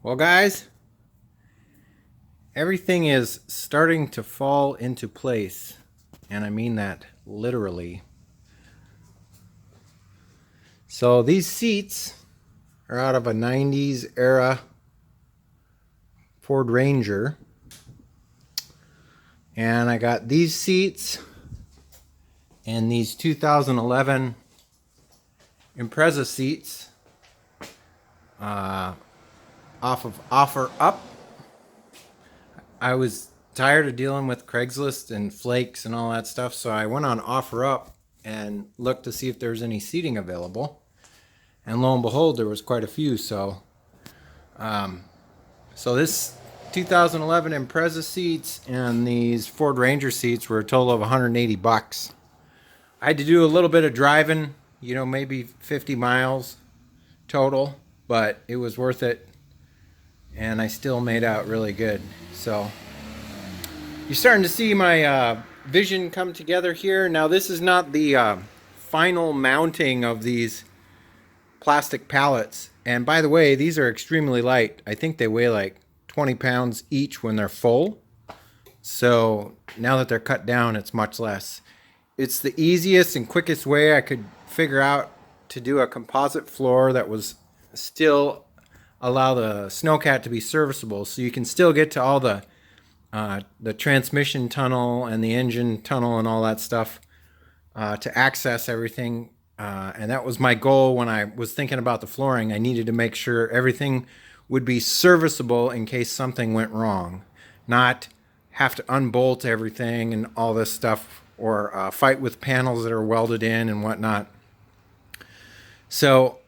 Well, guys, everything is starting to fall into place, and I mean that literally. So these seats are out of a 90s era Ford Ranger, and I got these seats and these 2011 Impreza seats off of OfferUp. I was tired of dealing with Craigslist and flakes and all that stuff, so I went on OfferUp and looked to see if there was any seating available. And lo and behold, there was quite a few. So this 2011 Impreza seats and these Ford Ranger seats were a total of 180 bucks. I had to do a little bit of driving, maybe 50 miles total, but it was worth it. And I still made out really good. So you're starting to see my vision come together here. Now this is not the final mounting of these plastic pallets. And by the way, these are extremely light. I think they weigh like 20 pounds each when they're full. So now that they're cut down, it's much less. It's the easiest and quickest way I could figure out to do a composite floor that was still allow the snowcat to be serviceable, so you can still get to all the transmission tunnel and the engine tunnel and all that stuff to access everything. And that was my goal when I was thinking about the flooring. I needed to make sure everything would be serviceable in case something went wrong, not have to unbolt everything and all this stuff, or fight with panels that are welded in and whatnot. So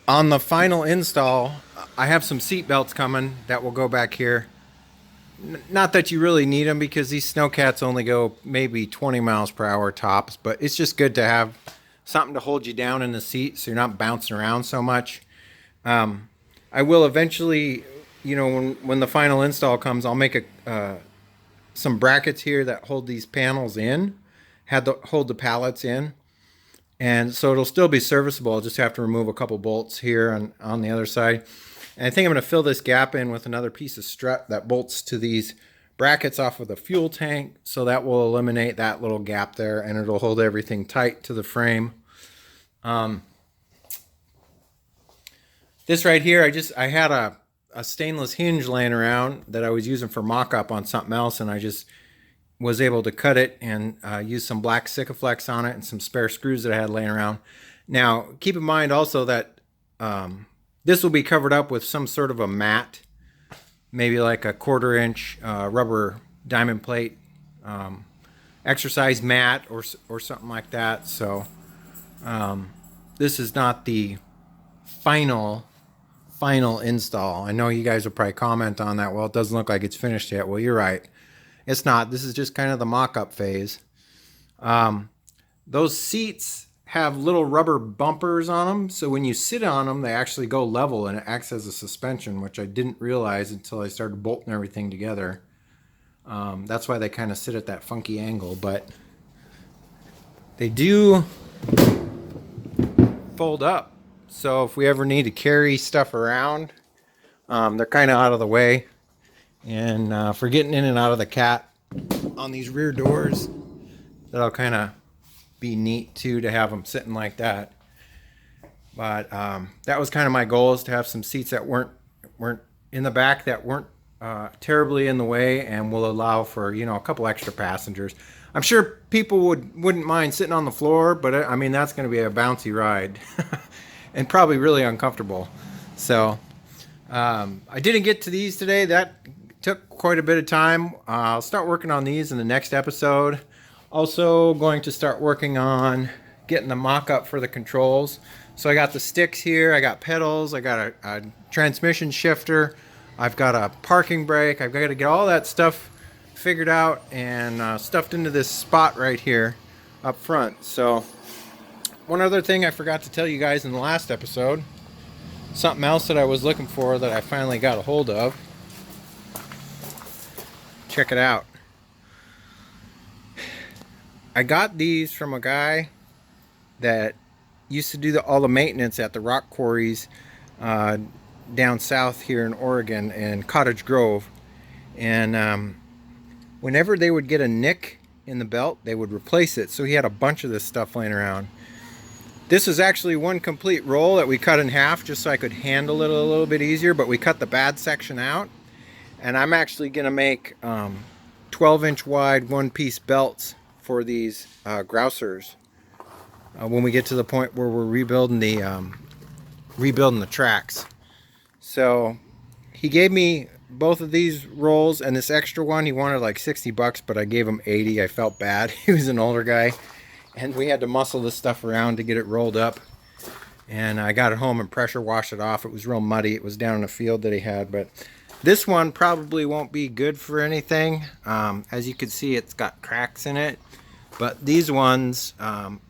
on the final install, I have some seat belts coming that will go back here. Not that you really need them, because these snowcats only go maybe 20 miles per hour tops, but it's just good to have something to hold you down in the seat so you're not bouncing around so much. I will eventually, when the final install comes, I'll make some brackets here that hold these panels in, hold the pallets in. And so it'll still be serviceable. I'll just have to remove a couple bolts here on the other side. And I think I'm going to fill this gap in with another piece of strut that bolts to these brackets off of the fuel tank. So that will eliminate that little gap there, and it'll hold everything tight to the frame. This right here, I had a stainless hinge laying around that I was using for mock-up on something else, and I just was able to cut it and use some black Sikaflex on it and some spare screws that I had laying around. Now, keep in mind also that this will be covered up with some sort of a mat, maybe like a 1/4-inch rubber diamond plate exercise mat or something like that. So this is not the final install. I know you guys will probably comment on that. Well, it doesn't look like it's finished yet. Well, you're right. It's not. This is just kind of the mock-up phase. Those seats have little rubber bumpers on them, so when you sit on them, they actually go level, and it acts as a suspension, which I didn't realize until I started bolting everything together. That's why they kind of sit at that funky angle, but they do fold up. So if we ever need to carry stuff around, they're kind of out of the way. And for getting in and out of the cat on these rear doors, that'll kind of be neat too, to have them sitting like that. But that was kind of my goal, is to have some seats that weren't in the back, that weren't terribly in the way, and will allow for a couple extra passengers. I'm sure people wouldn't mind sitting on the floor, but I mean, that's going to be a bouncy ride and probably really uncomfortable. So I didn't get to these today. That took quite a bit of time. I'll start working on these in the next episode. Also going to start working on getting the mock-up for the controls. So I got the sticks here, I got pedals, I got a transmission shifter, I've got a parking brake. I've got to get all that stuff figured out and stuffed into this spot right here up front. So one other thing I forgot to tell you guys in the last episode, something else that I was looking for that I finally got a hold of. Check it out. I got these from a guy that used to do all the maintenance at the rock quarries down south here in Oregon in Cottage Grove, and whenever they would get a nick in the belt, they would replace it. So he had a bunch of this stuff laying around. This is actually one complete roll that we cut in half just so I could handle it a little bit easier, but we cut the bad section out. And I'm actually going to make 12-inch wide one-piece belts for these grousers when we get to the point where we're rebuilding the tracks. So he gave me both of these rolls, and this extra one he wanted like 60 bucks, but I gave him 80. I felt bad. He was an older guy, and we had to muscle this stuff around to get it rolled up. And I got it home and pressure washed it off. It was real muddy. It was down in a field that he had, but this one probably won't be good for anything. As you can see, it's got cracks in it, but these ones, I'm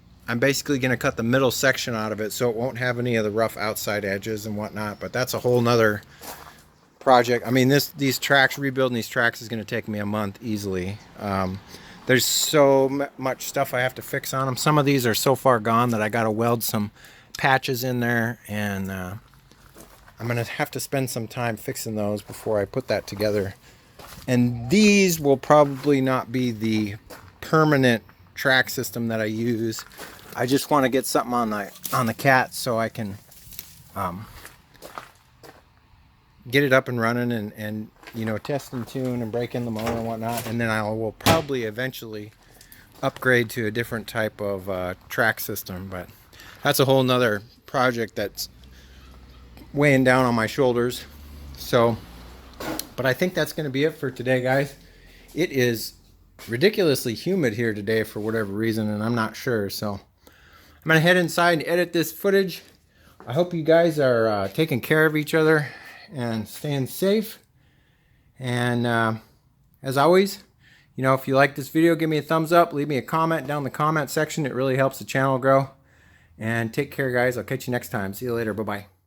basically going to cut the middle section out of it so it won't have any of the rough outside edges and whatnot. But that's a whole nother project. I mean, rebuilding these tracks is going to take me a month easily. There's so much stuff I have to fix on them. Some of these are so far gone that I got to weld some patches in there, and I'm going to have to spend some time fixing those before I put that together. And these will probably not be the permanent track system that I use. I just want to get something on the cat so I can get it up and running and you know, test and tune and break in the motor and whatnot. And then I will probably eventually upgrade to a different type of track system. But that's a whole nother project that's weighing down on my shoulders. So, but I think that's going to be it for today, guys. It is ridiculously humid here today for whatever reason, and I'm not sure. So I'm gonna head inside and edit this footage. I hope you guys are taking care of each other and staying safe. And as always, you know, if you like this video, give me a thumbs up, leave me a comment down in the comment section. It really helps the channel grow. And take care, guys. I'll catch you next time. See you later. Bye-bye.